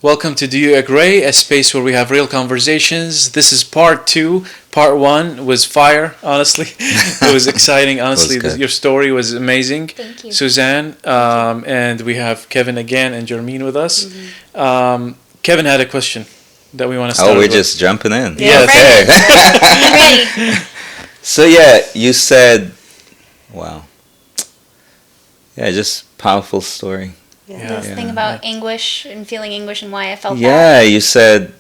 Welcome to Do You AGRAY, a space where we have real conversations. This is part 2. Part 1 was fire, honestly. It was exciting, honestly. Your story was amazing. Thank you. Suzanne, and we have Kevin again and Jermaine with us. Mm-hmm. Kevin had a question that we want to start we're with. just jumping in. Yes. Ready. So you said, wow. Yeah, just powerful story. This thing about anguish and feeling anguish and why I felt that. Yeah, you said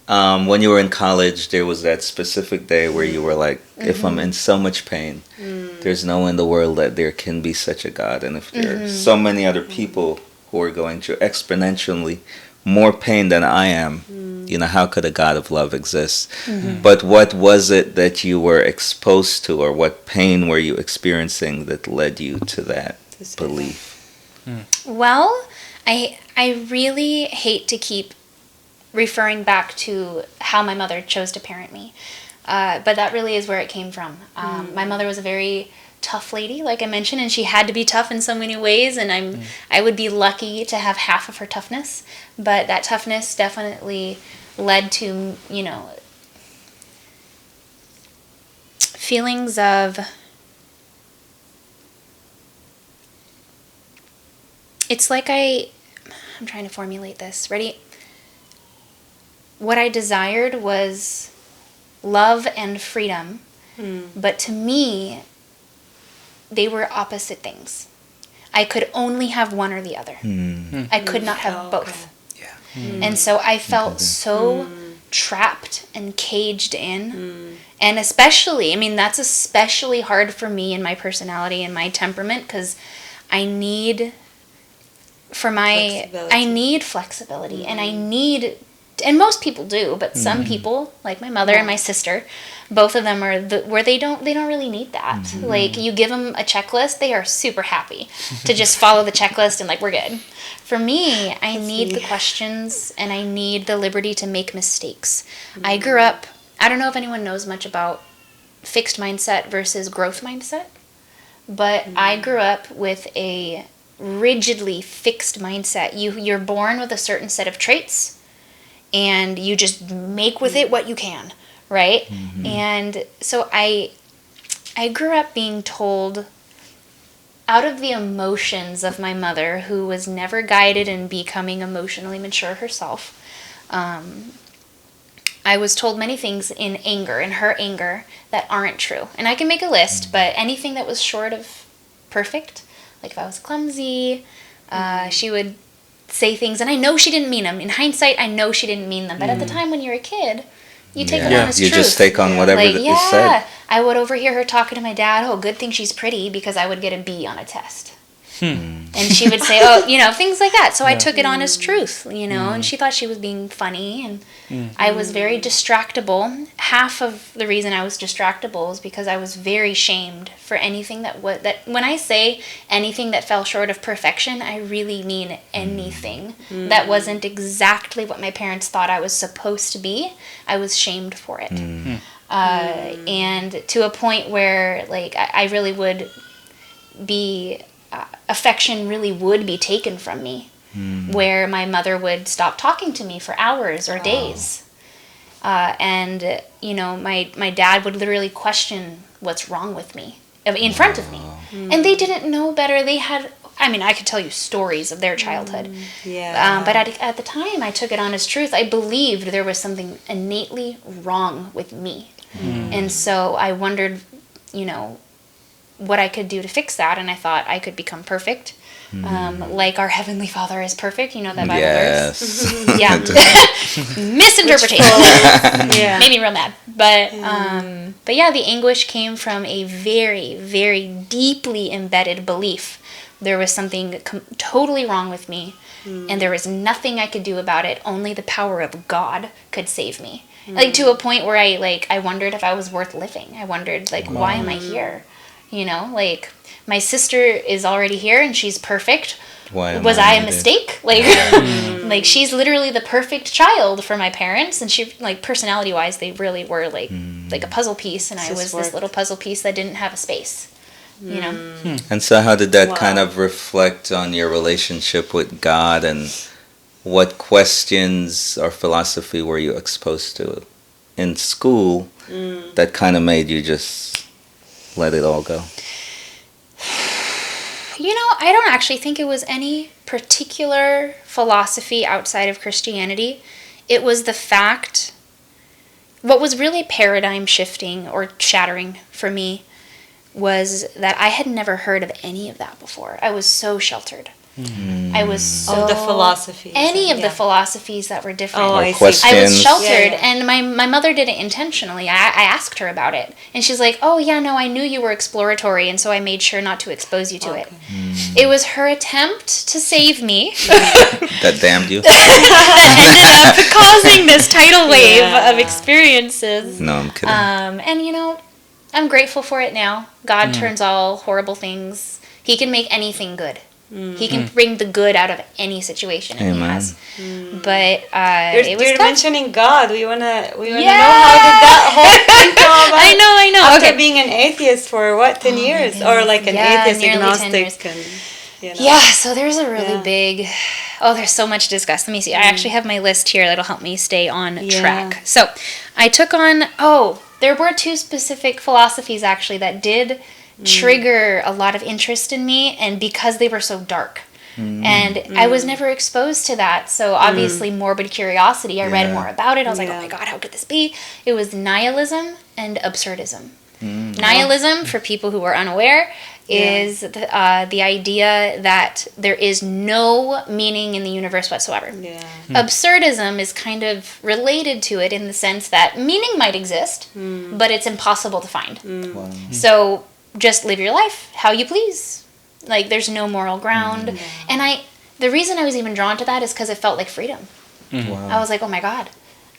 when you were in college, there was that specific day where you were like, if I'm in so much pain, there's no way in the world that there can be such a God. And if there are so many other people who are going through exponentially more pain than I am, how could a God of love exist? But what was it that you were exposed to, or what pain were you experiencing that led you to that belief? Well, I really hate to keep referring back to how my mother chose to parent me, but that really is where it came from. My mother was a very tough lady, like I mentioned, and she had to be tough in so many ways, and I would be lucky to have half of her toughness, but that toughness definitely led to, feelings of... It's like I'm trying to formulate this. Ready? What I desired was love and freedom, but to me, they were opposite things. I could only have one or the other. I could not have both. And so I felt so trapped and caged in. And especially, that's especially hard for me and my personality and my temperament, because I need flexibility, and most people do, but some people, like my mother and my sister, both of them are where they don't really need that. Like, you give them a checklist, they are super happy to just follow the checklist and we're good. For me, I need the questions, and I need the liberty to make mistakes. I grew up, I don't know if anyone knows much about fixed mindset versus growth mindset, but I grew up with a rigidly fixed mindset. You're born with a certain set of traits, and you just make with it what you can, right? And so I grew up being told, out of the emotions of my mother, who was never guided in becoming emotionally mature herself, I was told many things in her anger, that aren't true. And I can make a list, but anything that was short of perfect, like if I was clumsy, she would say things, and I know she didn't mean them. In hindsight, I know she didn't mean them. But at the time when you're a kid, you take it on as truth. You just take on whatever is said. I would overhear her talking to my dad, oh, good thing she's pretty, because I would get a B on a test. And she would say, things like that. So I took it on as truth, and she thought she was being funny, and I was very distractible. Half of the reason I was distractible is because I was very shamed for anything that when I say anything that fell short of perfection, I really mean anything that wasn't exactly what my parents thought I was supposed to be. I was shamed for it. And to a point where, I really would be... affection really would be taken from me, where my mother would stop talking to me for hours or days. And my dad would literally question what's wrong with me in front of me. And they didn't know better. They had, I could tell you stories of their childhood. But at the time, I took it on as truth. I believed there was something innately wrong with me. And so I wondered, what I could do to fix that, and I thought I could become perfect, like our Heavenly Father is perfect. You know that Bible verse? Yeah. Misinterpretation. Made me real mad. But yeah, the anguish came from a very, very deeply embedded belief. There was something totally wrong with me, and there was nothing I could do about it. Only the power of God could save me. To a point where I wondered if I was worth living. I wondered, why am I here? My sister is already here and she's perfect. Was I a mistake? She's literally the perfect child for my parents, and she, personality-wise, they really were like a puzzle piece, and I was this little puzzle piece that didn't have a space. And so how did that kind of reflect on your relationship with God and what questions or philosophy were you exposed to in school that kind of made you just let it all go? You know, I don't actually think it was any particular philosophy outside of Christianity. It was the fact, what was really paradigm shifting or shattering for me was that I had never heard of any of that before. I was so sheltered. I was so... the philosophies. Any of the philosophies that were different. Oh, I questions. see. I was sheltered, Yeah. and my mother did it intentionally. I asked her about it, and she's like, "Oh yeah, no, I knew you were exploratory, and so I made sure not to expose you to it." It was her attempt to save me That damned you? that ended up causing this tidal wave of experiences. No, I'm kidding. And you know, I'm grateful for it now. God turns all horrible things. He can make anything good. He can bring the good out of any situation, and Amen. he has. But it was You're tough. mentioning God. We wanna know Yeah. how did that whole thing come about? I know. After Okay. being an atheist for what, 10 years, or like an Yeah, atheist nearly 10 agnostic, years. and you know. Yeah, so there's a really Yeah. big... Oh, there's so much to discuss. Let me see. I actually have my list here that'll help me stay on Yeah. track. So I took on... Oh, there were two specific philosophies, actually, that did trigger a lot of interest in me, and because they were so dark. And I was never exposed to that. So obviously morbid curiosity. I read Yeah. more about it. I was like, Yeah. oh my God, how could this be? It was nihilism and absurdism. Nihilism, for people who are unaware, is the idea that there is no meaning in the universe whatsoever. Yeah. Absurdism is kind of related to it in the sense that meaning might exist, but it's impossible to find. Wow. So just live your life how you please. Like, there's no moral ground. And the reason I was even drawn to that is because it felt like freedom. Wow. I was like, oh my God,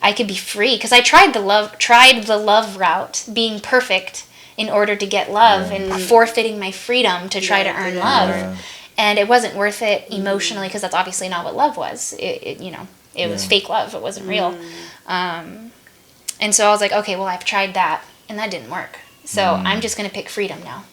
I could be free. Because I tried the love route, being perfect in order to get love and forfeiting my freedom to try to earn love. Yeah. And it wasn't worth it emotionally, because that's obviously not what love was. It was fake love. It wasn't real. And so I was like, okay, well, I've tried that, and that didn't work. So I'm just going to pick freedom now.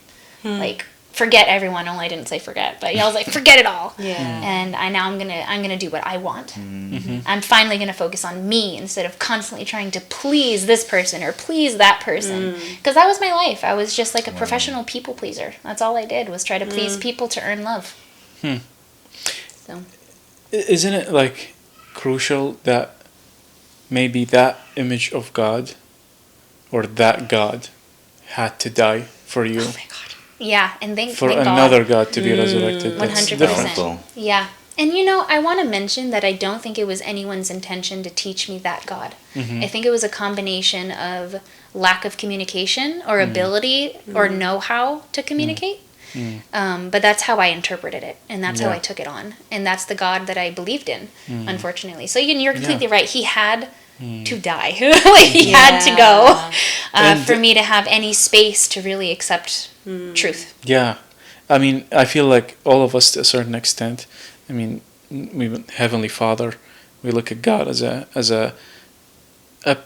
Like, forget everyone. Only I didn't say forget, but I was like, forget it all. Yeah. And I'm gonna do what I want. I'm finally gonna focus on me instead of constantly trying to please this person or please that person. Because that was my life. I was just like a professional people pleaser. That's all I did, was try to please people to earn love. So. Isn't it like crucial that maybe that image of God or that God had to die for you? Oh my God. Yeah, and thank For God. another God to be resurrected. That's 100%. different. Wonderful. Yeah. And you know, I want to mention that I don't think it was anyone's intention to teach me that God. I think it was a combination of lack of communication or ability or know-how to communicate. But that's how I interpreted it, and that's how I took it on. And that's the God that I believed in, unfortunately. So you're completely right. He had to die. Like, he had to go for me to have any space to really accept truth. Yeah. I mean, I feel like all of us to a certain extent, I mean, we Heavenly Father, we look at God as a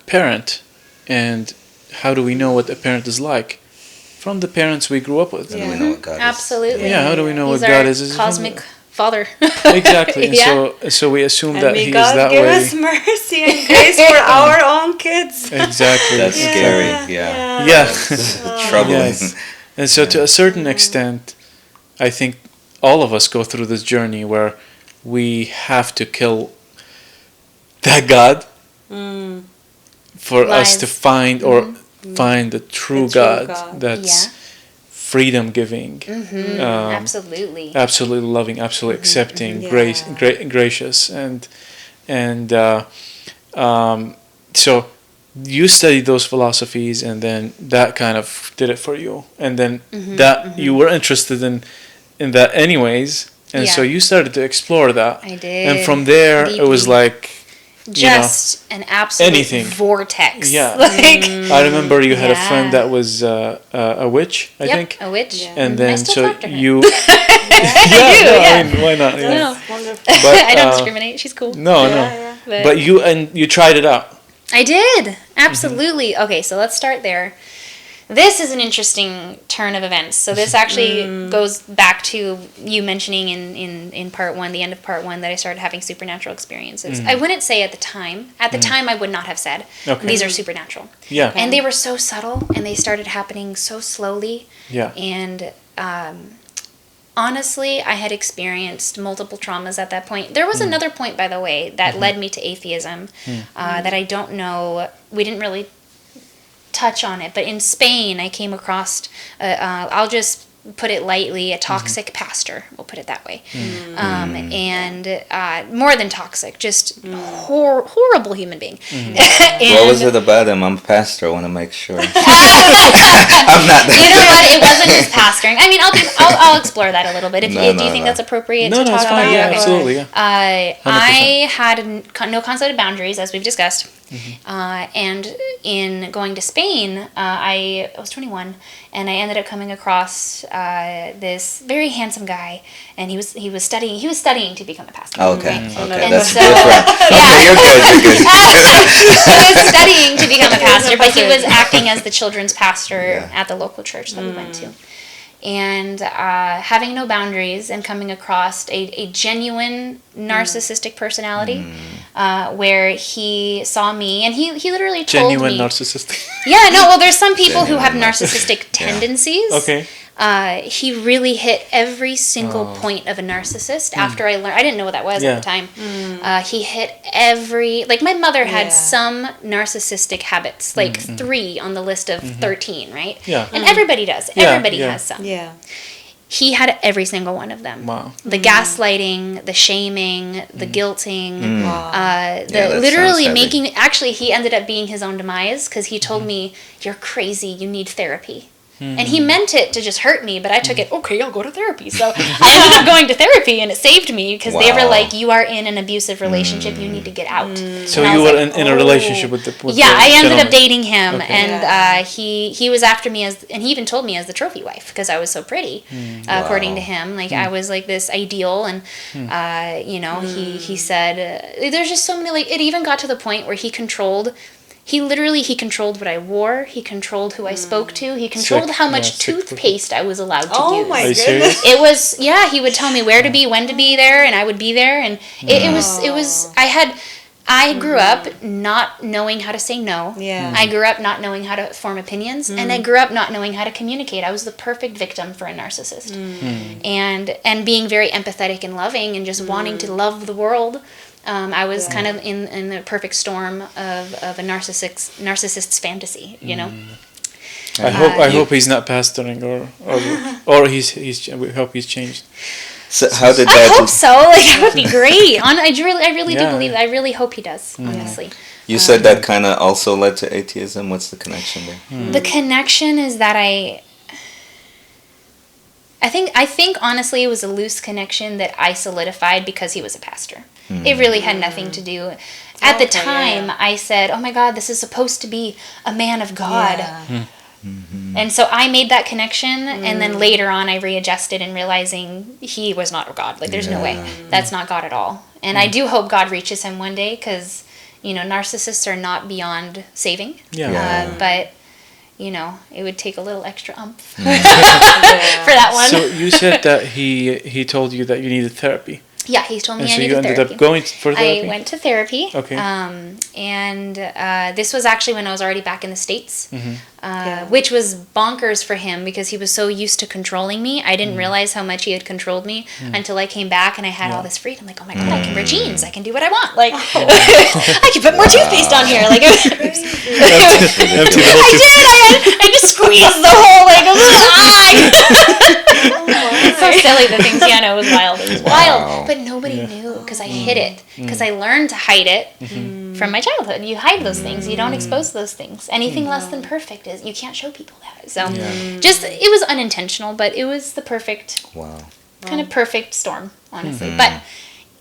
parent. And how do we know what a parent is like? From the parents we grew up with. And we know what God is. Absolutely. Yeah, how do we know He's what our God is? cosmic father. Exactly. And Yeah. so we assume And that may He God is that give way. us mercy and grace for our own kids. Exactly. That's Yeah. scary. Yeah. Yeah. Troubling. Yes. And so to a certain extent, I think all of us go through this journey where we have to kill that God for us to Lies. find or find the true, The true God, God. that's freedom giving, Absolutely. absolutely loving, absolutely accepting, Yeah. gracious, and so you studied those philosophies, and then that kind of did it for you, and then you were interested in that anyways, and so Yeah. you started to explore that. I did. And from there, it was Deeply. like, Just an absolute anything. vortex. Yeah. Like, I remember you had a Yeah. friend that was a witch, I yep, think. a witch. Yeah. And I then still so talk to her. you I do, no, yeah. I mean, why not? Yeah. No. Wonderful. But, I don't discriminate. She's cool. No, no. Yeah. But you tried it out. I did. Absolutely. Okay, so let's start there. this is an interesting turn of events. So this actually goes back to you mentioning in part one, the end of part one, that I started having supernatural experiences. I wouldn't say at the time. At the time, I would not have said, these are supernatural. Yeah. And they were so subtle, and they started happening so slowly. Yeah. And honestly, I had experienced multiple traumas at that point. There was another point, by the way, that led me to atheism that I don't know. We didn't really touch on it, but in Spain I came across I'll just put it lightly, a toxic pastor, we'll put it that way. And more than toxic, just horrible human being. What was it about him? I'm a pastor, I want to make sure. I'm not You know what, it wasn't just pastoring. I mean, I'll explore that a little bit. Do you think that's appropriate to talk it's fine. about? Yeah, Okay. absolutely. Yeah. I had no concept of boundaries, as we've discussed. And in going to Spain, I was 21, and I ended up coming across this very handsome guy, and he was studying to become a pastor. Oh, okay. Right? Okay, And that's so- different. Okay, you're good. he was studying to become a pastor, but he was acting as the children's pastor at the local church that we went to. And having no boundaries and coming across a genuine narcissistic personality where he saw me, and he literally told me... Genuine narcissistic. Yeah, no, well, there's some people who have narcissistic tendencies. Okay. He really hit every single point of a narcissist after I learned. I didn't know what that was at the time. He hit every... Like, my mother had some narcissistic habits, like 3 on the list of 13, right? Yeah. And everybody does. Yeah, Everybody yeah. has some. Yeah. He had every single one of them. Wow. The gaslighting, the shaming, the guilting, Yeah, that literally sounds heavy. making... Actually, he ended up being his own demise because he told me, "You're crazy, you need therapy." And he meant it to just hurt me, but I took it, okay, I'll go to therapy. So I ended up going to therapy, and it saved me because they were Wow. like, "You are in an abusive relationship, you need to get out." So And I you was were like, in a relationship with the yeah, the I ended gentleman. up dating him, Okay. and he was after me and he even told me as the trophy wife because I was so pretty, according to him. Like I was like this ideal, and he said there's just so many, like, it even got to the point where he controlled. He controlled what I wore. He controlled who I spoke to. He controlled how much sick people. toothpaste I was allowed to Oh use. my Are you goodness. serious? It was, he would tell me where to be, when to be there, and I would be there. And it was, I grew up not knowing how to say no. Yeah. I grew up not knowing how to form opinions, and I grew up not knowing how to communicate. I was the perfect victim for a narcissist. And being very empathetic and loving and just wanting to love the world. I was kind of in the perfect storm of a narcissist's fantasy, you know. I hope he's not pastoring or he's we hope he's changed. So how did I that? hope so. Like, that would be great. I really do Yeah. believe. I really hope he does. Honestly, You said that kind of also led to atheism. What's the connection there? the connection is that I think honestly it was a loose connection that I solidified because he was a pastor. It really had nothing to do. At the Okay, time, yeah. I said, "Oh my God, this is supposed to be a man of God." Yeah. And so I made that connection, and then later on I readjusted in realizing he was not God. Like, there's no way. That's not God at all. And I do hope God reaches him one day, because, narcissists are not beyond saving. Yeah. But, it would take a little extra oomph for that one. So you said that he told you that you needed therapy. Yeah, he told me And I so you needed ended therapy. up going for therapy? I went to therapy. Okay. And this was actually when I was already back in the States, Mm-hmm. which was bonkers for him because he was so used to controlling me. I didn't realize how much he had controlled me until I came back and I had all this freedom. Like, oh my God, I can wear jeans. I can do what I want. Like, I can put more toothpaste on here. Like, I just squeezed the whole, like, it's so silly, the things, it was wild. It was wild. But nobody knew because I hid it. Because I learned to hide it from my childhood. You hide those things. You don't expose those things. Anything less than perfect is, you can't show people that. So it was unintentional, but it was the perfect, kind of perfect storm, honestly. But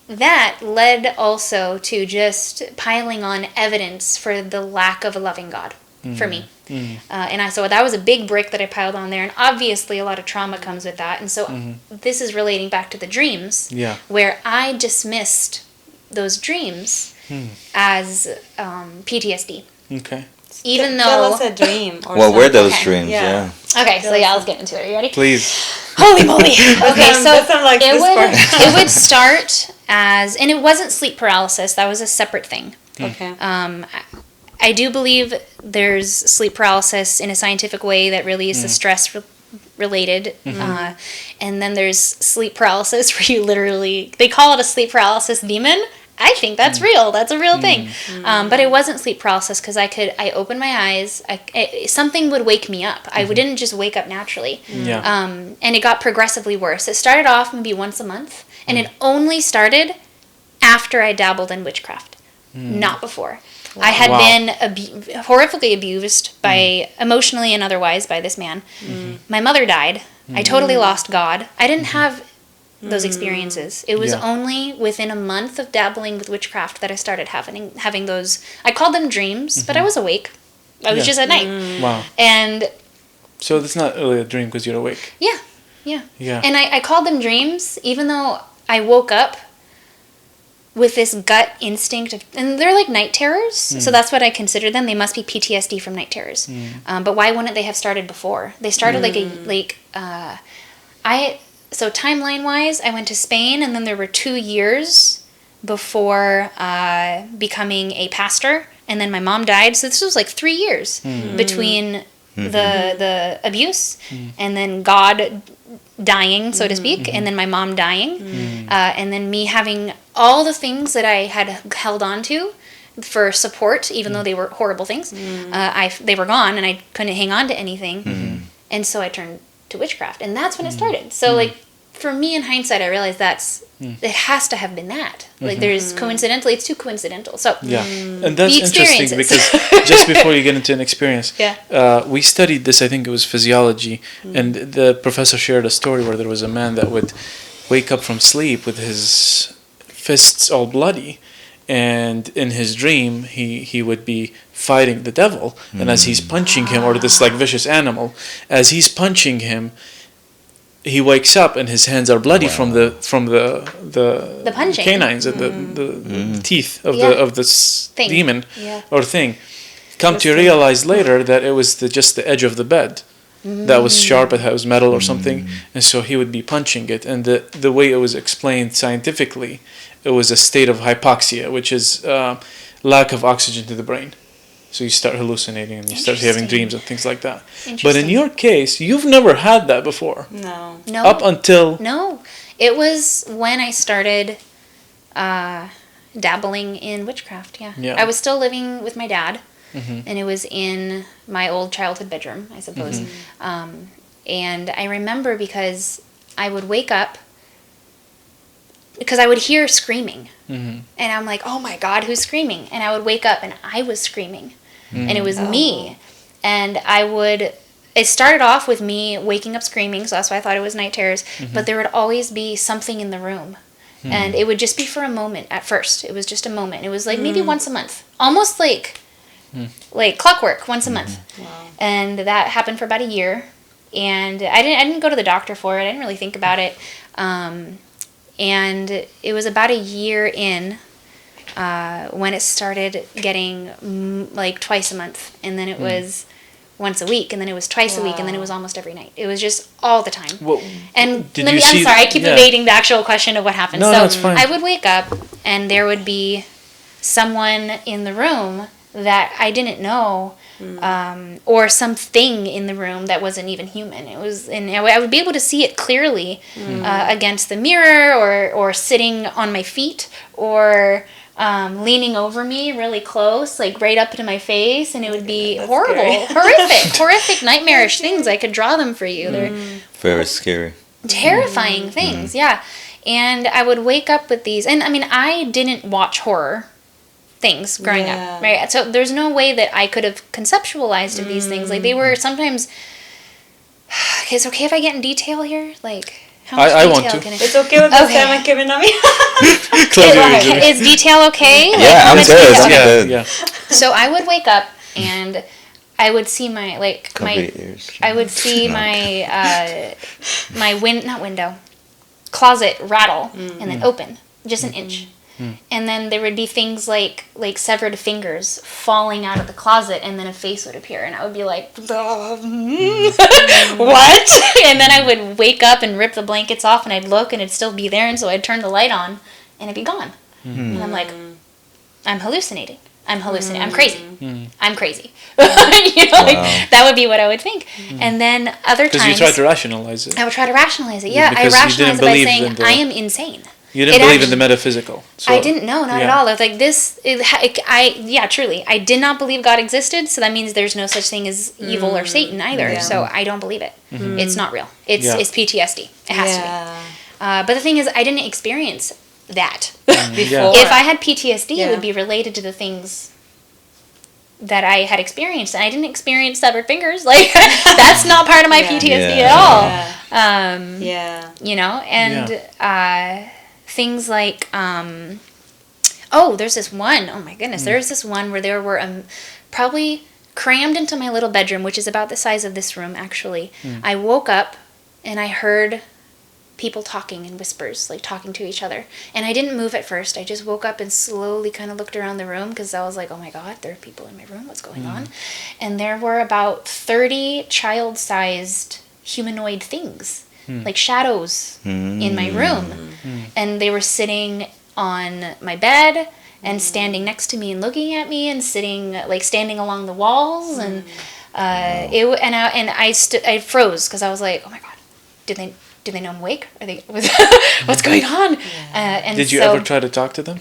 that led also to just piling on evidence for the lack of a loving God for me. So that was a big brick that I piled on there, and obviously a lot of trauma comes with that. And so this is relating back to the dreams, where I dismissed those dreams as PTSD. Okay. even Tell though... us a dream. Or What were those Okay. dreams? Yeah. Yeah. Okay, so yeah, let's get into it. Are you ready? Please. Holy moly. Okay, so like it this part. it would start as, and it wasn't sleep paralysis, that was a separate thing. Okay. I do believe there's sleep paralysis in a scientific way that really is the stress related. And then there's sleep paralysis where you literally, they call it a sleep paralysis demon. I think that's real. That's a real thing. But it wasn't sleep paralysis because I opened my eyes. Something would wake me up. I didn't just wake up naturally. Yeah. And it got progressively worse. It started off maybe once a month. And it only started after I dabbled in witchcraft. Not before. I had been horrifically abused by emotionally and otherwise by this man. My mother died. I totally lost God. I didn't have those experiences. It was only within a month of dabbling with witchcraft that I started having those. I called them dreams, but I was awake. I was just at night. Wow. And So it's not really a dream because you're awake. yeah. Yeah. And I called them dreams, even though I woke up with this gut instinct of, and they're like night terrors, so that's what I consider them. They must be PTSD from night terrors. But why wouldn't they have started before? They started so timeline wise, I went to Spain, and then there were 2 years before becoming a pastor, and then my mom died. So this was like 3 years between the abuse and then God dying, so to speak, and then my mom dying, and then me having all the things that I had held on to for support, even though they were horrible things. They were gone, and I couldn't hang on to anything, and so I turned to witchcraft, and that's when it started. So like for me, in hindsight, I realized it has to have been that. Like there's coincidentally, it's too coincidental. So Yeah, and that's The interesting experiences. because just before you get into an experience, Yeah. we studied this. I think it was physiology, and the professor shared a story where there was a man that would wake up from sleep with his fists all bloody, and in his dream he would be fighting the devil, and as he's punching him, or this like vicious animal, as he's punching him, he wakes up and his hands are bloody from the punching. canines and the teeth of Yeah. the Thing. demon Yeah. or thing. Come to realize later that it was just the edge of the bed that was sharp, it was metal or something, and so he would be punching it. And the way it was explained scientifically, it was a state of hypoxia, which is lack of oxygen to the brain. So you start hallucinating and you start having Interesting. dreams and things like that. But in Interesting. your case, you've never had that before. No. No. Up until... No, it was when I started dabbling in witchcraft. Yeah. I was still living with my dad, and it was in my old childhood bedroom, I suppose. And I remember because I would wake up because I would hear screaming, and I'm like, "Oh my God, who's screaming?" And I would wake up, and I was screaming, and it was me, and I would. It started off with me waking up screaming, so that's why I thought it was night terrors. But there would always be something in the room. And it would just be for a moment at first. It was just a moment. It was like maybe once a month. Almost like clockwork, once a month. Wow. And that happened for about a year. And I didn't go to the doctor for it. I didn't really think about it. And it was about a year in when it started getting like twice a month. And then it was once a week, and then it was twice a week, and then it was almost every night. It was just all the time. Well, And did I'm you see- sorry, I keep yeah. evading the actual question of what happened. No, so no, it's fine. I would wake up, and there would be someone in the room that I didn't know, or something in the room that wasn't even human. It was, and I would be able to see it clearly against the mirror, or sitting on my feet, or leaning over me really close, like right up to my face, and it would be That's horrible, scary. horrific, nightmarish things. I could draw them for you. They're Very scary. terrifying things, yeah. And I would wake up with these, and I mean, I didn't watch horror things growing Yeah. up, right? So there's no way that I could have conceptualized of these things. Like they were sometimes. Okay, it's okay if I get in detail here, like. How much I detail want to. can It's okay with the Okay. salmon giving on me. Close your eyes. Is detail okay? Like, Yeah, how I'm much good. detail- I'm okay. good. Yeah. So I would wake up and I would see my Cover your ears. I would see my my not window, closet rattle and then open just an inch, And then there would be things like severed fingers falling out of the closet, and then a face would appear, and I would be like, what? And then I would wake up and rip the blankets off, and I'd look, and it'd still be there, and so I'd turn the light on, and it'd be gone. And I'm like, I'm hallucinating. I'm crazy. I'm crazy. That would be what I would think. And then other times... Because you tried to rationalize it. I would try to rationalize it. Yeah, I Because you rationalize didn't it by believe saying, in the- I am insane. You didn't believe in the metaphysical. So, I didn't know, not at all. I was like, truly, I did not believe God existed, so that means there's no such thing as evil or Satan either. Yeah. So I don't believe it. It's not real. It's PTSD. It has to be. But the thing is, I didn't experience that. Before. If I had PTSD, it Yeah. would be related to the things that I had experienced, and I didn't experience severed fingers. Like, that's not part of my PTSD at all. You know, and things like, there's this one, oh my goodness, there's this one where there were probably crammed into my little bedroom, which is about the size of this room, actually. I woke up, and I heard people talking in whispers, like talking to each other. And I didn't move at first. I just woke up and slowly kind of looked around the room because I was like, oh my God, there are people in my room. What's going on? And there were about 30 child-sized humanoid things, like shadows in my room. And they were sitting on my bed and standing next to me and looking at me and standing along the walls. And I froze because I was like, oh my God, do they know I'm awake? Are they? What's going on? And did you ever try to talk to them?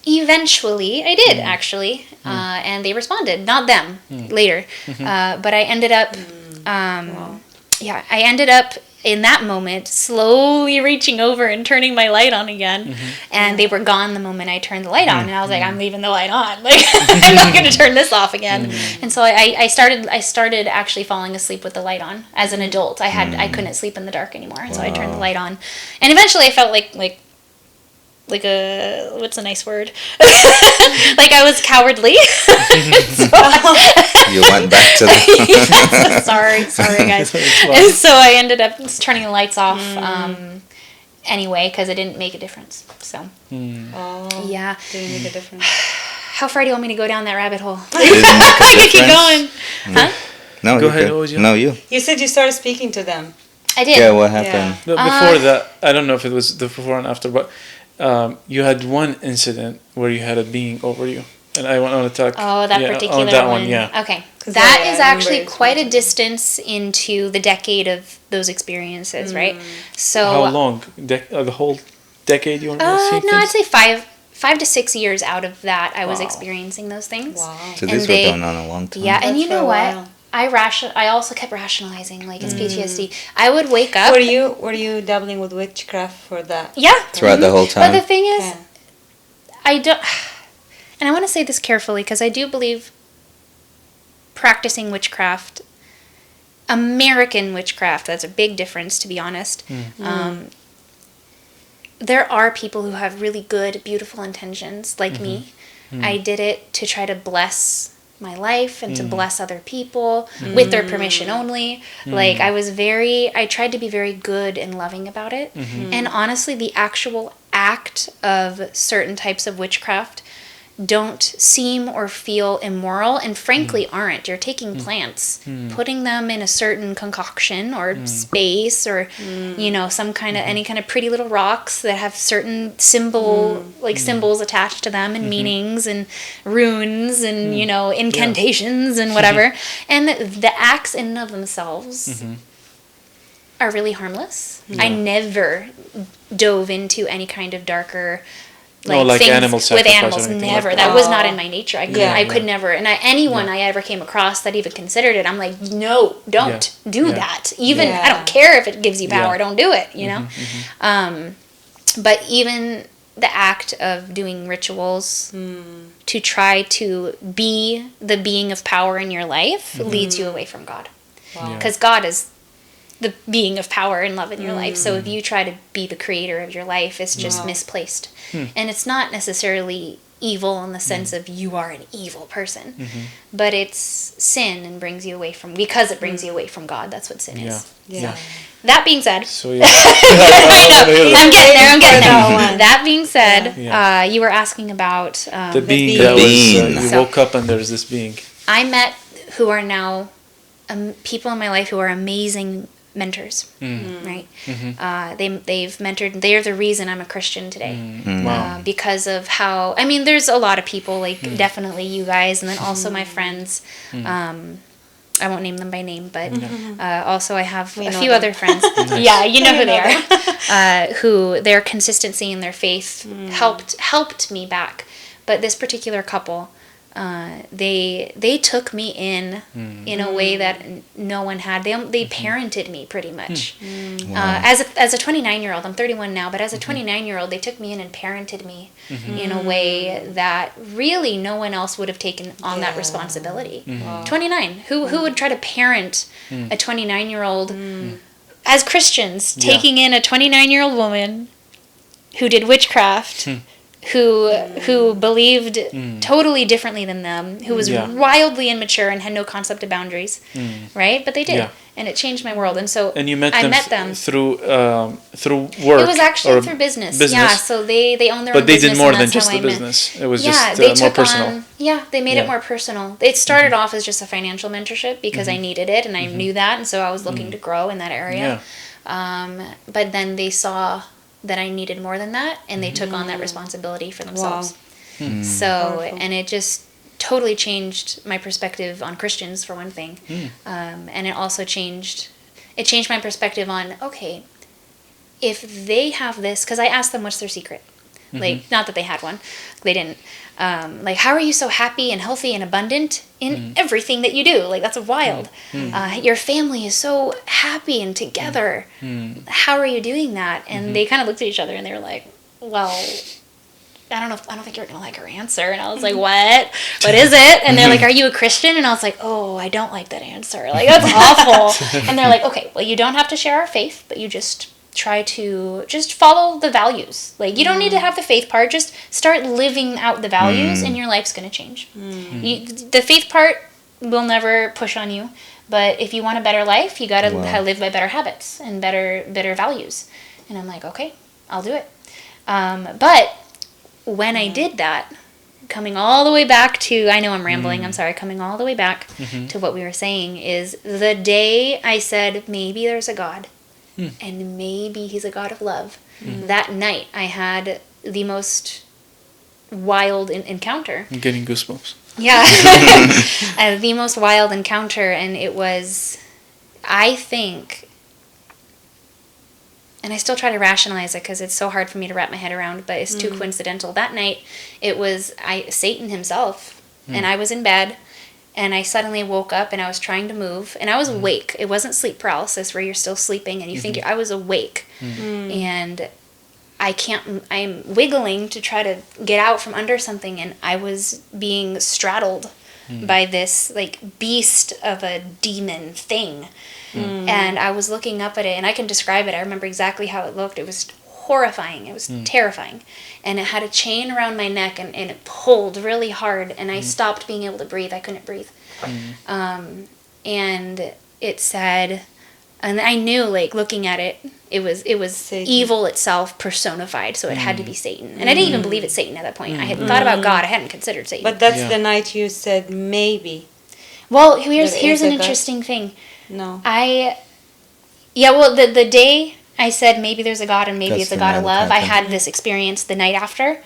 Eventually, I did actually, and they responded. Not them later, but I ended up. I ended up in that moment slowly reaching over and turning my light on again, and they were gone the moment I turned the light on. And I was like, I'm leaving the light on. Like, I'm not going to turn this off again. And so I started actually falling asleep with the light on as an adult. I couldn't sleep in the dark anymore, and so I turned the light on. And eventually I felt like a, what's a nice word? Like I was cowardly. You went back to the... Sorry guys. And so I ended up turning the lights off anyway because it didn't make a difference. So yeah, Didn't make a difference. how far do you want me to go down that rabbit hole? Didn't make a I can keep difference? going. Huh? No, Go you're ahead, good. what was your- No, you. You said you started speaking to them. I did. Yeah, what happened? No, before that, I don't know if it was the before and after, but you had one incident where you had a being over you. And I want to talk that particular on that one. one, yeah. Okay. 'Cause That I is remember actually it quite a mentioned. distance into the decade of those experiences, right? So How long? The whole decade you want to see no, I'd things? say 5 to 6 years out of that I was Wow. experiencing those things. Wow. So And these they- were going on a long time. Yeah, and That's you know for a what? while. I also kept rationalizing like it's PTSD. I would wake up. Were you dabbling with witchcraft for that? Yeah. Throughout the whole But time? the thing is, Yeah. I don't, and I want to say this carefully because I do believe practicing witchcraft, American witchcraft, that's a big difference to be honest. There are people who have really good, beautiful intentions like me. I did it to try to bless my life and to bless other people with their permission only. Like I tried to be very good and loving about it. And honestly, the actual act of certain types of witchcraft don't seem or feel immoral and frankly aren't. You're taking plants, putting them in a certain concoction or space or some kind of any kind of pretty little rocks that have certain symbols attached to them and meanings and runes and incantations and whatever. And the acts in and of themselves are really harmless. I never dove into any kind of darker like things animal with sacrifice or animals. anything Never. like that that. was not in my nature. I could Yeah. never. And anyone I ever came across that even considered it, I'm like, no, don't do Yeah. that. Even Yeah. I don't care if it gives you power. Yeah. Don't do it. But even the act of doing rituals to try to be the being of power in your life leads you away from God. Wow. Because God is the being of power and love in your life. So if you try to be the creator of your life, it's just misplaced. And it's not necessarily evil in the sense of you are an evil person, but it's sin and brings you away from, because it brings you away from God. That's what sin is. Yeah. That being said, So yeah. I'm getting there. that one. That being said, Yeah. you were asking about The being being. that was, Being. you So- woke up and there's this being. I met who are now people in my life who are amazing mentors, right? They've mentored. They're the reason I'm a Christian today. Wow. Because of how, I mean, there's a lot of people, like definitely you guys, and then also my friends. I won't name them by name, but also I have We a know few them. other friends. Yeah, you know who they are. Who their consistency in their faith helped me back. But this particular couple, they took me in a way that no one had. They parented me pretty much. As a 29-year-old, I'm 31 now, but as a 29-year-old, they took me in and parented me in a way that really no one else would have taken on that responsibility. 29. Who would try to parent a 29-year-old as Christians, taking in a 29-year-old woman who did witchcraft? Who believed totally differently than them, who was wildly immature and had no concept of boundaries, right? But they did, and it changed my world. And so And you met I them, met them through work. It was actually or through business. Yeah, so they own their But own they business. did more and than that's just how the I met. business. It was Yeah, just they more took personal. on. Yeah, they made it more personal. It started off as just a financial mentorship because I needed it and I knew that, and so I was looking to grow in that area. But then they saw that I needed more than that, and they took on that responsibility for themselves. So, Powerful. and it just totally changed my perspective on Christians, for one thing. And it also changed my perspective on, okay, if they have this, because I asked them what's their secret. Like, not that they had one. They didn't. Like, how are you so happy and healthy and abundant in everything that you do? Like, that's wild. Your family is so happy and together. How are you doing that? And they kind of looked at each other and they were like, well, I don't think you're going to like our answer. And I was like, what? What is it? And they're like, are you a Christian? And I was like, oh, I don't like that answer. Like, that's awful. And they're like, okay, well, you don't have to share our faith, but you just try to just follow the values. Like, you don't need to have the faith part. Just start living out the values and your life's going to change. The faith part will never push on you. But if you want a better life, you got to live by better habits and better values. And I'm like, okay, I'll do it. But when I did that, coming all the way back to, I know I'm rambling, I'm sorry, coming all the way back to what we were saying is the day I said, maybe there's a God, and maybe he's a God of love, that night I had the most wild encounter. I'm getting goosebumps. Yeah. The most wild encounter, and it was, I think, and I still try to rationalize it because it's so hard for me to wrap my head around, but it's too coincidental. That night, it was Satan himself, and I was in bed, and I suddenly woke up, and I was trying to move, and I was awake. It wasn't sleep paralysis where you're still sleeping, and you think I was awake, and I'm wiggling to try to get out from under something, and I was being straddled by this, like, beast of a demon thing. And I was looking up at it, and I can describe it. I remember exactly how it looked. It was horrifying. It was terrifying. And it had a chain around my neck, and it pulled really hard, and I stopped being able to breathe. I couldn't breathe. And it said, and I knew, like, looking at it, it was Satan. evil itself personified, so it had to be Satan. And I didn't even believe it's Satan at that point. I had thought about God. I hadn't considered Satan. But that's the night you said maybe. Well, here's There is an a God. interesting thing. No. The day I said maybe there's a God and maybe That's it's a the God night of it love, I happened. had this experience the night after,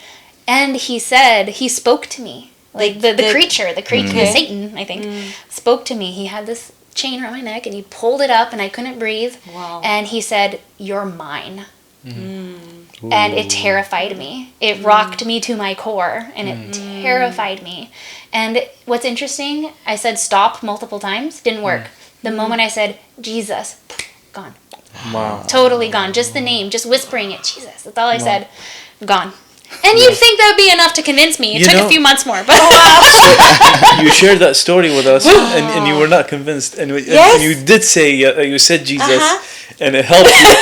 and he spoke to me. Like the creature, Satan, I think, spoke to me. He had this chain around my neck and he pulled it up and I couldn't breathe. Wow. And he said, "You're mine." And it terrified me. It rocked me to my core, and it terrified me. And what's interesting, I said stop multiple times, didn't work. The moment I said Jesus, gone. Wow. Totally gone. Just the name, just whispering it, Jesus. That's all I said. Gone. And you'd think that would be enough to convince me. It took a few months more, but You shared that story with us, and you were not convinced, and you did say you said Jesus, and it helped you.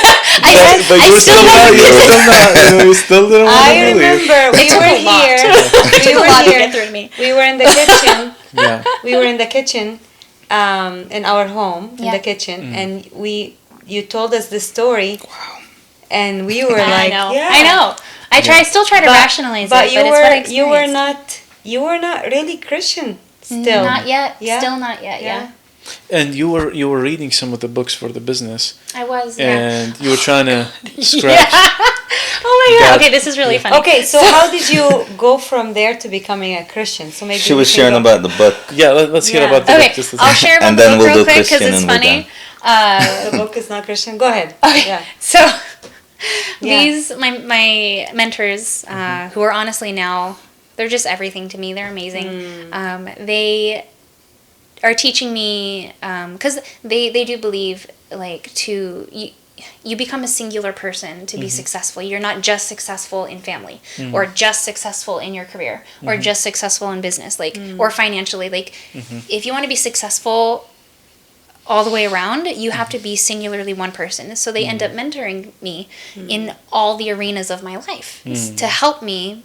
But I you were still still not. never You were still not. You still didn't want I to believe. remember we It took were a lot. here. It We took a were lot to here. get through to me. We were in the kitchen. Yeah. We were in the kitchen, in our home, in Yeah. the kitchen, and you told us the story. Wow. And we were like, I know. yeah. I know. I still try to rationalize But it, you but it's what I were experienced. you were not really Christian still. Not yet. Yeah. Still not yet. Yeah. And you were reading some of the books for the business, I was. Yeah. and you were trying to scratch. Oh my god. God. Okay, this is really funny. Okay, so how did you go from there to becoming a Christian? So maybe She was we can sharing go- about the book. Yeah, let's hear Yeah. about the Okay, book just a I'll second. share about And the then book we'll real do quick because Christian it's and we're funny. The book is not Christian. Go ahead. Okay. Yeah. So Yeah. these my mentors who are honestly now they're just everything to me. They're amazing. They are teaching me because they do believe like you become a singular person to be successful. You're not just successful in family or just successful in your career or just successful in business or financially. Like if you want to be successful all the way around, you have to be singularly one person. So they end up mentoring me in all the arenas of my life to help me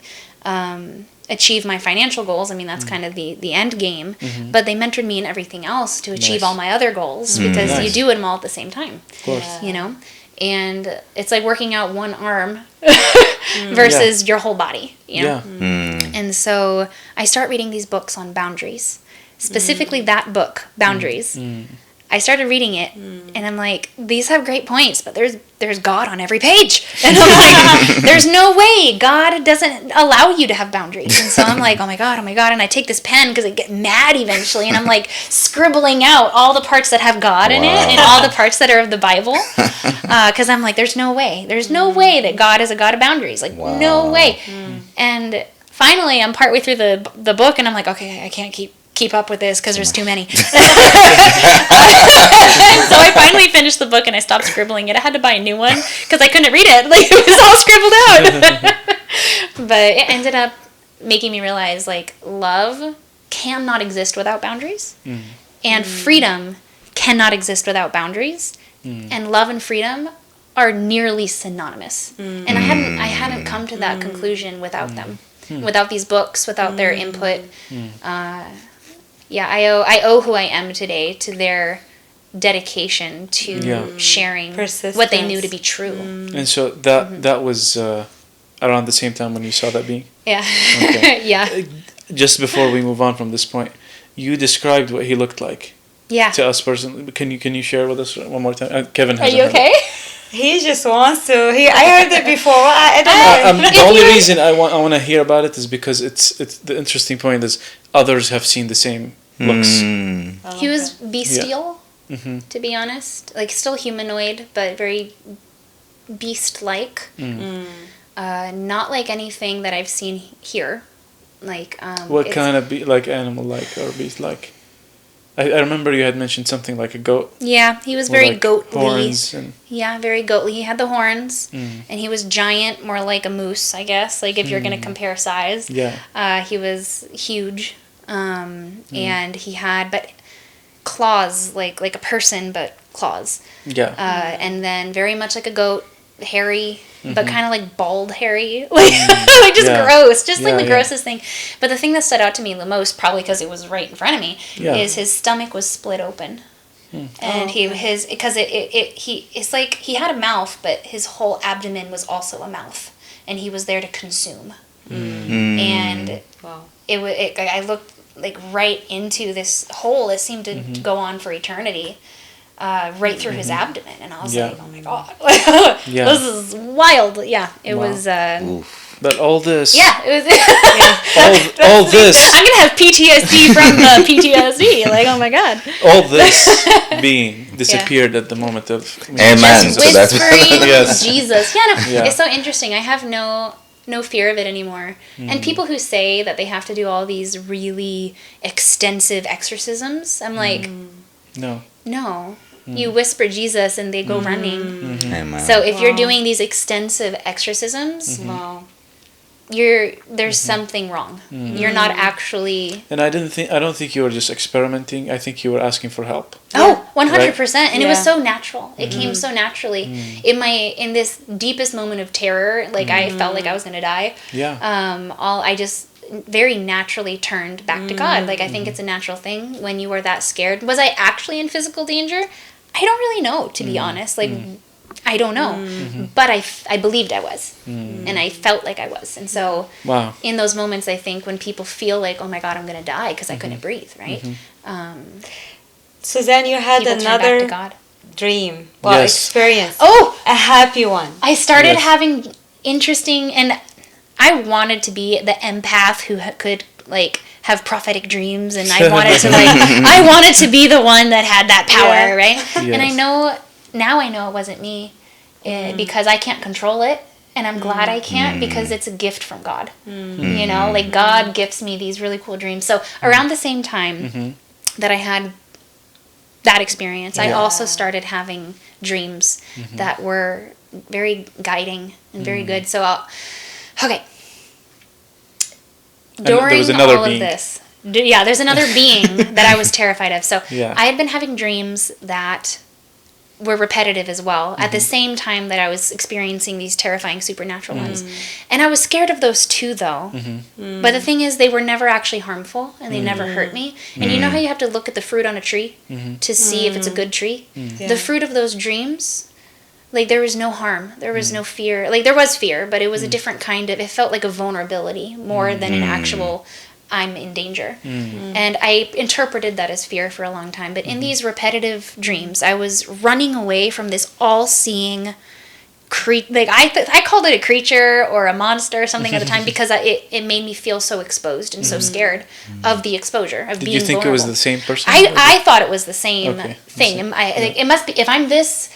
achieve my financial goals. I mean, that's kind of the end game. But they mentored me in everything else to achieve Nice. all my other goals because you Nice. do them all at the same time. Of course. You know? And it's like working out one arm versus your whole body, you know? Yeah. And so I start reading these books on boundaries, specifically that book, Boundaries. I started reading it, and I'm like, these have great points, but there's God on every page. And I'm like, there's no way. God doesn't allow you to have boundaries. And so I'm like, oh my God. And I take this pen because I get mad eventually, and I'm like scribbling out all the parts that have God in it and all the parts that are of the Bible. Because I'm like, there's no way. There's no way that God is a God of boundaries. Like, no way. And finally, I'm partway through the book, and I'm like, okay, I can't keep up with this because there's too many. So I finally finished the book and I stopped scribbling it. I had to buy a new one because I couldn't read it. Like, it was all scribbled out. But it ended up making me realize, like, love cannot exist without boundaries, and freedom cannot exist without boundaries, and love and freedom are nearly synonymous. And I hadn't come to that conclusion without them, without these books, without their input. Yeah, I owe who I am today to their dedication to sharing what they knew to be true. And so that was around the same time when you saw that being? Yeah. Okay. Yeah. Just before we move on from this point, you described what he looked like Yeah. to us personally. Can you share with us one more time? Kevin Are hasn't you heard it. okay? He just wants to. I heard it before. I don't know. The only reason I want to hear about it is because it's the interesting point is others have seen the same looks. He was bestial, to be honest. Like, still humanoid, but very beast-like. Not like anything that I've seen here. Like, What kind of like animal-like or beast-like? I remember you had mentioned something like a goat. Yeah, he was with, very like, goatly. horns and Yeah, very goatly. He had the horns, and he was giant, more like a moose, I guess. Like, if you're gonna compare size. yeah. He was huge, and he had claws, like a person, but claws. Yeah. And then very much like a goat, hairy, but kind of like bald hairy, like like just Yeah. gross, just like Yeah, the yeah. grossest thing. But the thing that stood out to me the most, probably because it was right in front of me, Yeah. is his stomach was split open. And it's like he had a mouth, but his whole abdomen was also a mouth, and he was there to consume. And Wow. I looked like right into this hole that seemed to go on for eternity, right through his abdomen, and I was Yeah. like, oh my God, Yeah. this is wild. Yeah, it Wow. was. But all this. Yeah, it was. All this. I'm gonna have PTSD from the PTSD. Like, oh my God. All this being disappeared at the moment of. Amen. Just So that's whispering Yes. Jesus. Yeah, no, Yeah. it's so interesting. I have no fear of it anymore. And people who say that they have to do all these really extensive exorcisms, I'm like, No. no. You whisper Jesus and they go running. Amen. So if you're Wow. doing these extensive exorcisms, Wow. there's something wrong. You're not actually. And I don't think you were just experimenting. I think you were asking for help. Oh, 100%. And it was so natural. It came Mm-hmm. so naturally. In this deepest moment of terror, like I felt like I was going to die. Yeah. I just very naturally turned back to God. Like I think it's a natural thing when you are that scared. Was I actually in physical danger? I don't really know, to be honest. Like I don't know. But I believed I was. And I felt like I was. And so Wow. in those moments, I think when people feel like, oh my God, I'm going to die because I couldn't breathe, right? Suzanne, you had People turn back to another God. dream. Well, Yes. experience. Oh! A happy one. I started Yes. having interesting, and I wanted to be the empath who could like have prophetic dreams, and I wanted to I wanted to be the one that had that power, Yeah. right? Yes. And I know it wasn't me because I can't control it, and I'm glad I can't because it's a gift from God. You know, like God gifts me these really cool dreams. So around the same time that I had that experience, I also started having dreams that were very guiding and very good. So okay. there was another all being. of this, there's another being that I was terrified of. So Yeah. I had been having dreams that were repetitive as well at the same time that I was experiencing these terrifying supernatural ones. And I was scared of those too, though. But the thing is, they were never actually harmful and they never hurt me. And you know how you have to look at the fruit on a tree to see if it's a good tree? Yeah. The fruit of those dreams, like there was no harm, there was no fear. Like there was fear, but it was a different kind of, it felt like a vulnerability more than an actual I'm in danger. And I interpreted that as fear for a long time. But in these repetitive dreams, I was running away from this all-seeing like I called it a creature or a monster or something at the time because it made me feel so exposed and so scared of the exposure of Did being you think vulnerable. it was the same person? I thought it was the same Okay. thing. Like, it must be, if I'm this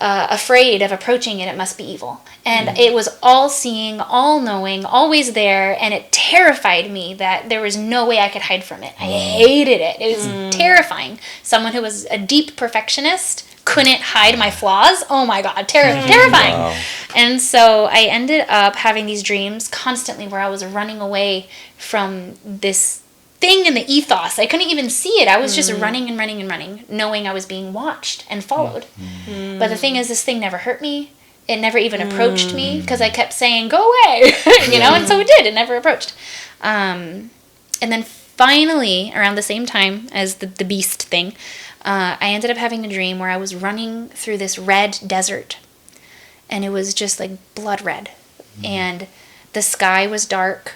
afraid of approaching it, it must be evil. And it was all-seeing, all-knowing, always there, and it terrified me that there was no way I could hide from it. I hated it. It was terrifying. Someone who was a deep perfectionist couldn't hide my flaws. Oh my God, terrifying. Wow. And so I ended up having these dreams constantly where I was running away from this thing in the ethos. I couldn't even see it. I was just running and running and running, knowing I was being watched and followed. But the thing is, this thing never hurt me. It never even approached me because I kept saying, go away, and so it did. It never approached. And then finally, around the same time as the beast thing, I ended up having a dream where I was running through this red desert. And it was just like blood red. And the sky was dark.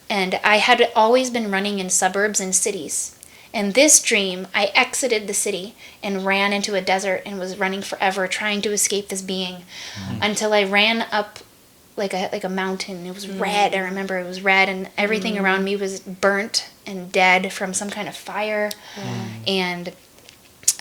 And I had always been running in suburbs and cities. And this dream, I exited the city and ran into a desert and was running forever, trying to escape this being, until I ran up like a mountain. It was red. I remember it was red, and everything around me was burnt and dead from some kind of fire. And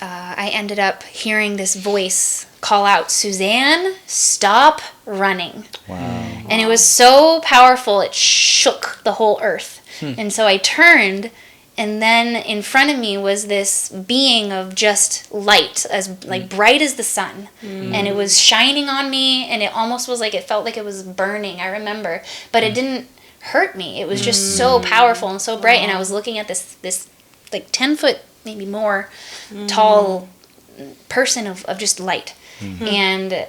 I ended up hearing this voice call out, Suzanne, stop running. Wow. And it was so powerful, it shook the whole earth. And so I turned, and then in front of me was this being of just light, as like bright as the sun. And it was shining on me, and it almost was like, it felt like it was burning, I remember. But it didn't hurt me. It was just so powerful and so bright. And I was looking at this like 10 foot, maybe more, tall person of just light. And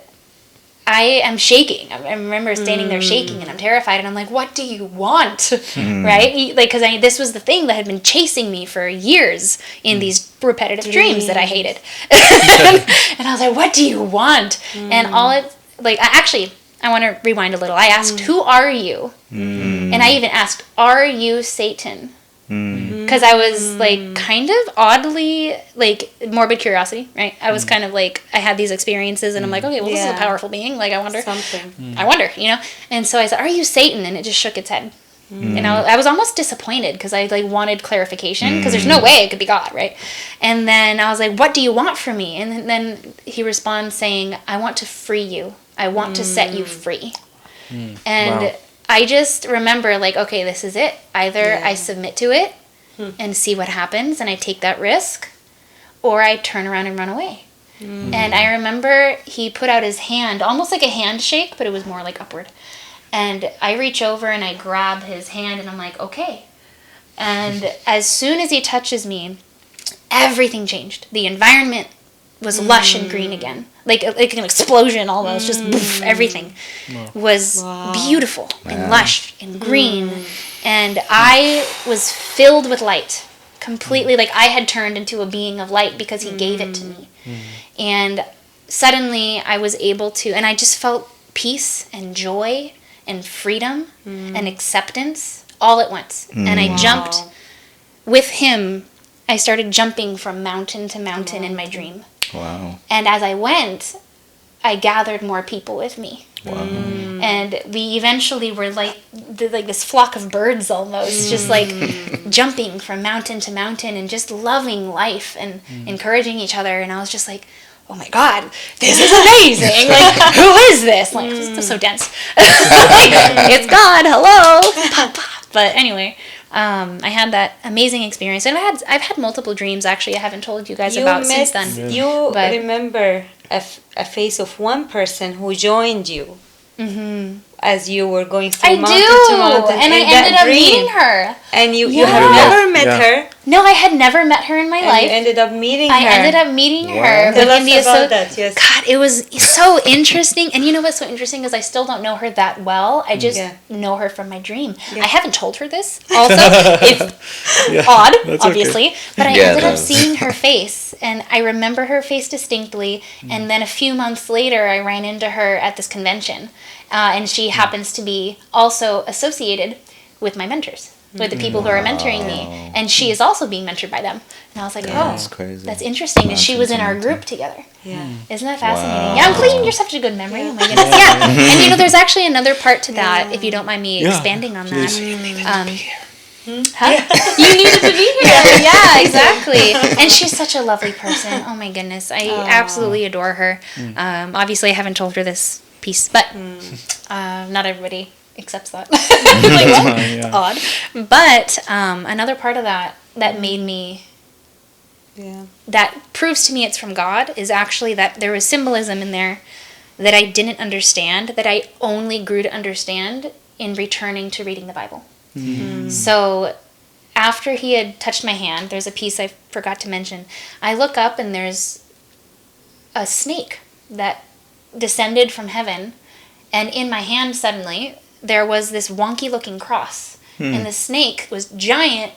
I am shaking. I remember standing there shaking, and I'm terrified, and I'm like, what do you want? Right? Like, because this was the thing that had been chasing me for years in these repetitive dreams that I hated. And I was like, what do you want? And all it, like, I want to rewind a little. I asked, who are you? And I even asked, are you Satan? Because I was like kind of oddly like morbid curiosity, right? I was kind of like, I had these experiences and I'm like, okay, well, this is a powerful being. Like, I wonder. I wonder, And so I said, are you Satan? And it just shook its head. And I was almost disappointed because I like wanted clarification because there's no way it could be God, right? And then I was like, what do you want from me? And then he responds saying, I want to free you. I want to set you free. And Wow. I just remember like, okay, this is it. Either I submit to it and see what happens and I take that risk, or I turn around and run away. And I remember he put out his hand, almost like a handshake, but it was more like upward. And I reach over and I grab his hand and I'm like, okay. And as soon as he touches me, everything changed. The environment was lush and green again. Like an explosion almost. Just poof, everything was beautiful and lush and green. And I was filled with light. Completely, like I had turned into a being of light because he gave it to me. And suddenly I was able to, and I just felt peace and joy and freedom and acceptance all at once. And I jumped with him. I started jumping from mountain to mountain in my dream. Wow. And as I went, I gathered more people with me. Wow. And we eventually were like this flock of birds almost, just like jumping from mountain to mountain and just loving life and encouraging each other. And I was just like, oh my God, this is amazing. Like, who is this? Like, this is so dense. Like, it's God, hello. But anyway, I had that amazing experience. And I've had multiple dreams, actually, I haven't told you guys about since then. You But- remember a face of one person who joined you as you were going from I mountain do, to mountain. and I in that ended up dream. meeting her. And you Yeah. have never met Yeah. her, No, I had never met her in my and life. you ended up meeting her. I ended up meeting her. Tell but us in the about that, yes. God, it was so interesting. And you know what's so interesting is I still don't know her that well. I just know her from my dream. I haven't told her this. Also, it's odd, that's okay. obviously. But I Yeah, ended it up is. seeing her face, and I remember her face distinctly. And then a few months later, I ran into her at this convention, and she happens to be also associated with my mentors. With the people who are mentoring me, and she is also being mentored by them. And I was like, That's oh, crazy. that's interesting. And she was in our Mountain to group together. Yeah. Isn't that fascinating? Wow. Yeah, I'm Clayton, you're such a good memory. Oh my goodness. Yeah. And you know, there's actually another part to that, if you don't mind me expanding on that. Huh? You needed to be here. Yeah, exactly. And she's such a lovely person. Oh my goodness. I absolutely adore her. Obviously, I haven't told her this piece, but not everybody accepts that. Like, what? Yeah. Odd. But another part of that made me, that proves to me it's from God, is actually that there was symbolism in there that I didn't understand, that I only grew to understand in returning to reading the Bible. So after he had touched my hand, there's a piece I forgot to mention. I look up and there's a snake that descended from heaven, and in my hand suddenly there was this wonky looking cross, and the snake was giant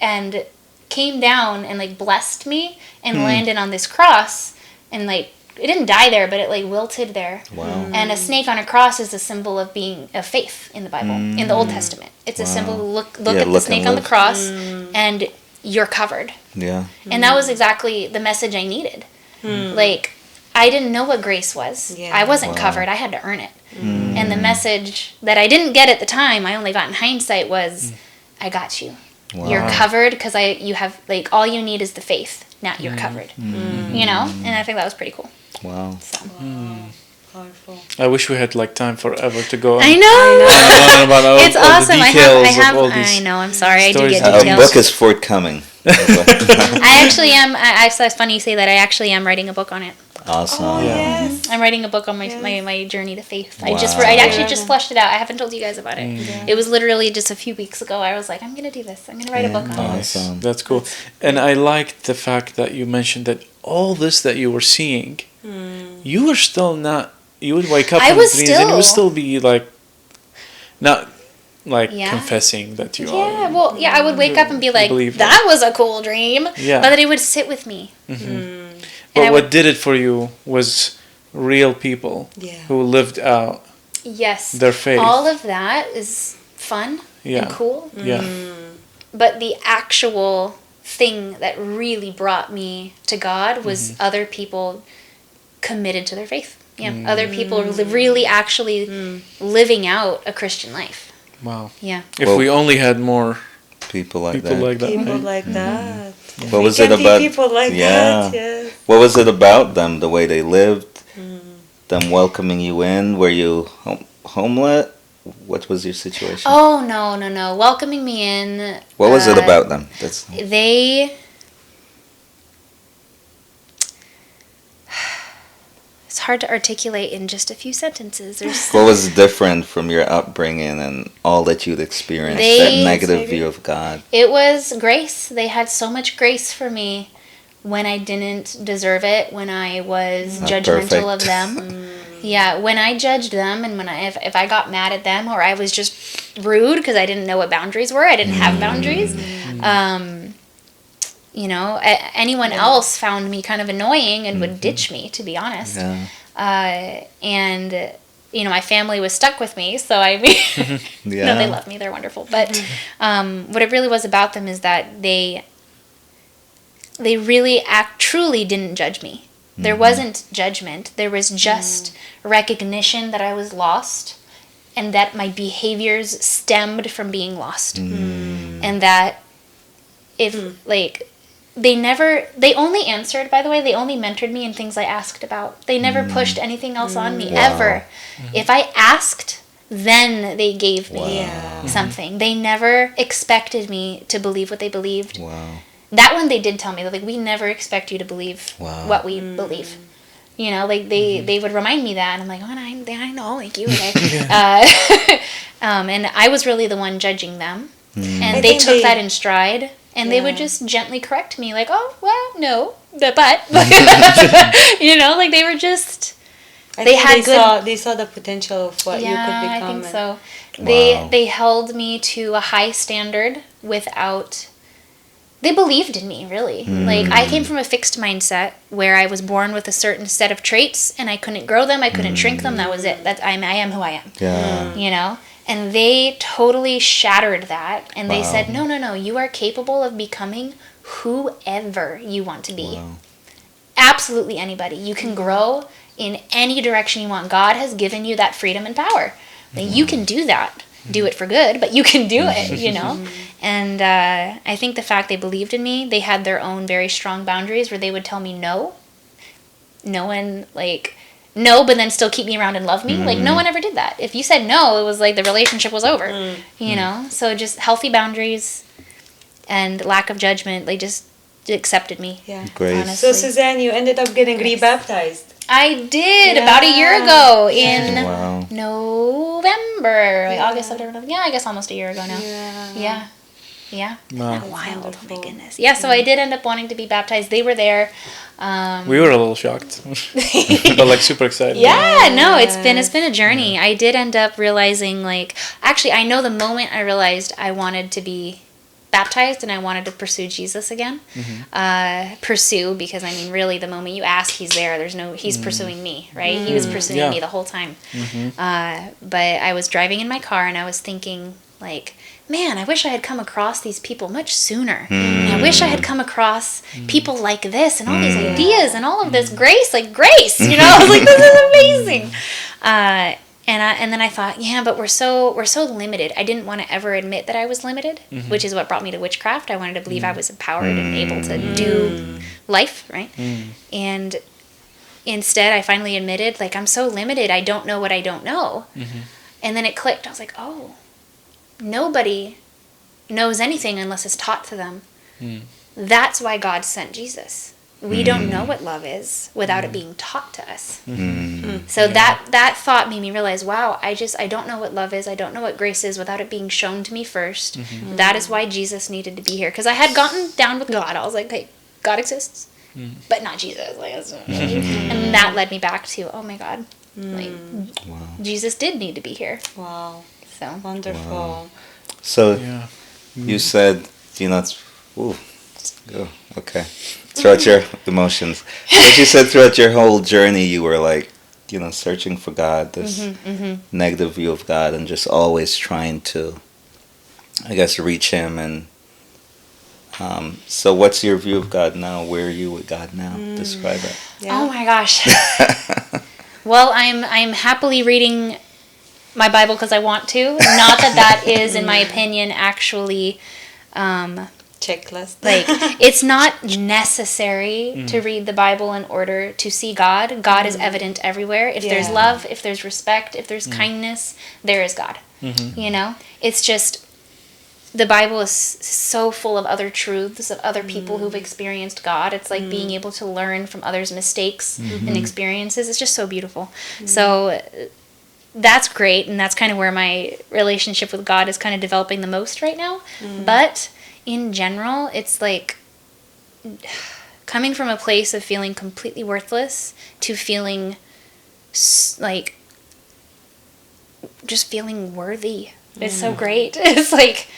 and came down and like blessed me and landed on this cross, and like it didn't die there, but it like wilted there. Wow. And a snake on a cross is a symbol of being of faith in the Bible, in the Old Testament. It's a symbol. Look Yeah, at the look snake and on the live. cross, and you're covered. Yeah. And that was exactly the message I needed. Like, I didn't know what grace was. Yeah. I wasn't covered. I had to earn it. And the message that I didn't get at the time, I only got in hindsight, was, I got you. Wow. You're covered because you have, like, all you need is the faith. Now you're covered. You know? And I think that was pretty cool. Wow. So. Powerful. I wish we had like time forever to go. I know. on about all, It's all awesome. The I details have. of all these I know. I'm sorry. I do stories. get A details. book is forthcoming. I actually am. It's funny you say that. I actually am writing a book on it. Awesome. Oh, Yeah. yes. I'm writing a book on my journey to faith. Wow. I actually just fleshed it out. I haven't told you guys about it. It was literally just a few weeks ago. I was like, I'm gonna do this. I'm gonna write a book on it. Awesome. That's cool. And I liked the fact that you mentioned that all this that you were seeing, you were still not. You would wake up I from was dreams and you still- would still be like, not like Yeah. confessing that you Yeah, are. well, yeah, I would wake up and be like, believe that was a cool dream. Yeah. But it would sit with me. But I what would- did it for you was real people Yeah. who lived out Yes. their faith. All of that is fun Yeah. and cool. Yeah. But the actual thing that really brought me to God was other people committed to their faith. Yeah, other people really actually living out a Christian life. Wow. Yeah. If Well- we only had more People like people that. like that. People right? like that. What was We it can be about? people like Yeah. that, yes. What was it about them? The way they lived, them welcoming you in. Were you homeless? What was your situation? Oh, no. Welcoming me in. What was it about them? That's it's hard to articulate in just a few sentences. What was different from your upbringing and all that you'd experienced, that negative view of God? It was grace. They had so much grace for me when I didn't deserve it, when I was Not judgmental perfect. of them. Yeah, when I judged them, and when if I got mad at them, or I was just rude because I didn't know what boundaries were, I didn't have boundaries. You know, anyone else found me kind of annoying and would ditch me, to be honest. Yeah. And you know, my family was stuck with me, so I mean, Yeah. no, they love me, they're wonderful. But what it really was about them is that they really truly didn't judge me. There wasn't judgment. There was just recognition that I was lost, and that my behaviors stemmed from being lost, and that if like they only answered, by the way, they only mentored me in things I asked about. They never pushed anything else on me, ever. If I asked, then they gave me something. They never expected me to believe what they believed. Wow. That one they did tell me, that like, we never expect you to believe what we believe. You know, like they would remind me that, and I'm like, oh, I know, like you. And I was really the one judging them, and they took that in stride. And they would just gently correct me, like, oh, well, no, but, you know, like they were just, they saw the potential of what you could become. I think so. Wow. They held me to a high standard without, they believed in me, really. Like, I came from a fixed mindset where I was born with a certain set of traits, and I couldn't grow them, I couldn't shrink them, that was it. I am who I am. Yeah. You know? And they totally shattered that, and they said, no, you are capable of becoming whoever you want to be. Wow. Absolutely anybody. You can grow in any direction you want. God has given you that freedom and power. Like, you can do that. Do it for good, but you can do it, you know? And I think the fact they believed in me, they had their own very strong boundaries where they would tell me no. No one, like... no, but then still keep me around and love me. Like, no one ever did that. If you said no, it was like the relationship was over, you know? So just healthy boundaries and lack of judgment, they just accepted me. Yeah. Great. Honestly. So, Suzanne, you ended up getting rebaptized. I did, about a year ago in Wow. November. Like August, September, November. Yeah, I guess almost a year ago now. Yeah. Yeah. Wow. Wild. Oh my wonderful. goodness. Yeah, so I did end up wanting to be baptized. They were there. We were a little shocked, but like super excited. Yeah, no, it's been a journey. I did end up realizing, like, actually, I know the moment I realized I wanted to be baptized and I wanted to pursue Jesus again. Pursue, because I mean, really, the moment you ask, he's there. He's pursuing me, right? He was pursuing me the whole time. But I was driving in my car and I was thinking, like, man, I wish I had come across these people much sooner. And I wish I had come across people like this and all these ideas and all of this grace, you know? I was like, this is amazing. And then I thought, yeah, but we're so limited. I didn't want to ever admit that I was limited, which is what brought me to witchcraft. I wanted to believe I was empowered and able to do life, right? And instead, I finally admitted, like, I'm so limited. I don't know what I don't know. And then it clicked. I was like, oh. Nobody knows anything unless it's taught to them. That's why God sent Jesus. We don't know what love is without it being taught to us. So that thought made me realize, wow, I don't know what love is. I don't know what grace is without it being shown to me first. That is why Jesus needed to be here. Because I had gotten down with God. I was like, hey, God exists, but not Jesus. Like, and that led me back to, oh my God, like, Jesus did need to be here. Wow. So Wonderful. Wow. So you said, okay. Throughout your emotions. But you said throughout your whole journey, you were like, searching for God, this negative view of God, and just always trying to, I guess, reach Him. And so what's your view of God now? Where are you with God now? Describe it. Yeah. Oh my gosh. Well, I'm happily reading my Bible because I want to. Not that is, in my opinion, actually checklist. Like, it's not necessary to read the Bible in order to see God. God is evident everywhere. If there's love, if there's respect, if there's kindness, there is God. You know? It's just, the Bible is so full of other truths of other people who've experienced God. It's like being able to learn from others' mistakes and experiences. It's just so beautiful. So that's great, and that's kind of where my relationship with God is kind of developing the most right now. But in general, it's like coming from a place of feeling completely worthless to feeling like just feeling worthy. It's so great. It's like,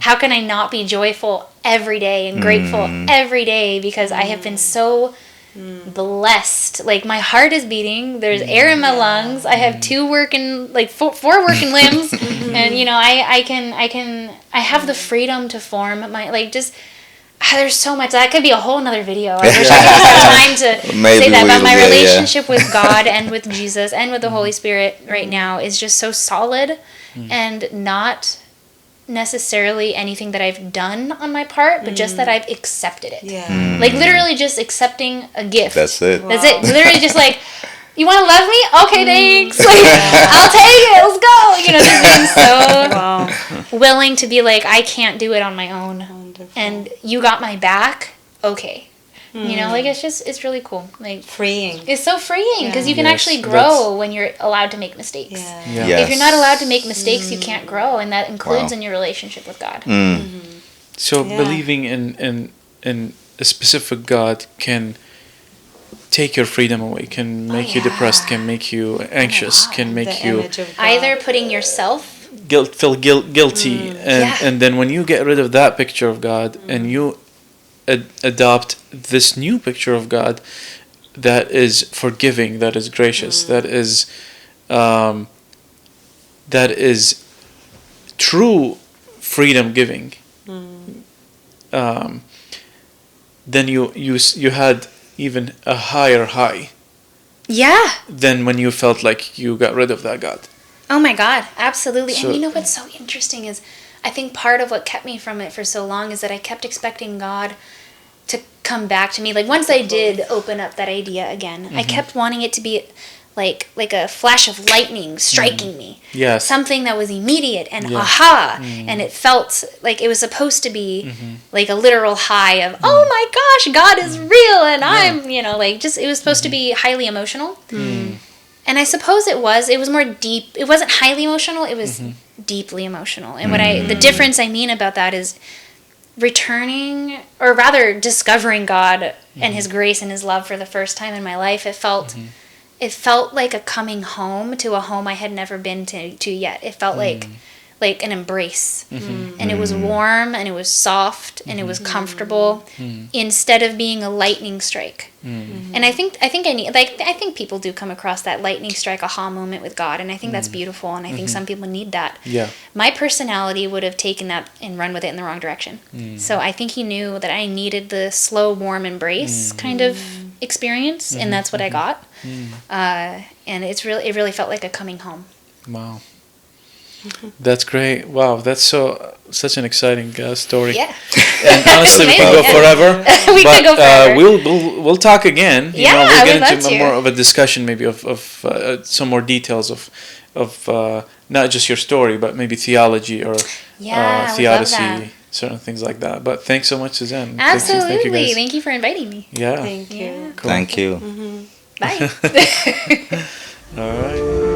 how can I not be joyful every day and grateful every day, because I have been so blessed. Like, my heart is beating, there's air in my lungs, I have four working limbs, and you know, I have the freedom to form my, like, just there's so much. That could be a whole nother video. I wish I could have time to say that, but my relationship with God and with Jesus and with the Holy Spirit right now is just so solid, and not necessarily anything that I've done on my part, but just that I've accepted it. Like, literally just accepting a gift. That's it. That's it. Literally just like, you want to love me? Okay, thanks. Like, I'll take it. Let's go. You know, just being so willing to be like, I can't do it on my own. Wonderful. And you got my back. Okay. You know, like, it's really cool. Like, freeing. It's so freeing, because you can actually grow when you're allowed to make mistakes. If you're not allowed to make mistakes, you can't grow, and that includes in your relationship with God. So believing in a specific God can take your freedom away, can make you depressed, can make you anxious, can make you either putting yourself feel guilty, and then when you get rid of that picture of God and you adopt this new picture of God that is forgiving, that is gracious, that is true freedom giving, then you had even a higher high than when you felt like you got rid of that God. Oh my God, absolutely. So, and you know what's so interesting is, I think part of what kept me from it for so long is that I kept expecting God to come back to me. Like, once I did open up that idea again, I kept wanting it to be like a flash of lightning striking me. Yes. Something that was immediate and aha. And it felt like it was supposed to be like a literal high of, oh my gosh, God is real, and I'm, you know, like, just, it was supposed to be highly emotional. And I suppose it was more deep. It wasn't highly emotional, it was deeply emotional. And the difference I mean about that is returning, or rather discovering God and His grace and His love for the first time in my life. It felt like a coming home to a home I had never been to yet. It felt like an embrace, and it was warm, and it was soft, and it was comfortable, instead of being a lightning strike. And I think people do come across that lightning strike aha moment with God, and I think that's beautiful, and I think some people need that. My personality would have taken that and run with it in the wrong direction. So I think He knew that I needed the slow, warm embrace kind of experience, and that's what I got. And it really felt like a coming home. Wow. That's great. Wow, that's such an exciting story. Yeah. And honestly, we could go forever. We could go forever. We'll talk again. Yeah, we'll get I would into love more to. of a discussion, maybe of some more details of not just your story, but maybe theology or theodicy, certain things like that. But thanks so much, Suzanne. Absolutely. Thank you for inviting me. Yeah. Thank you. Cool. Thank you. Bye. All right.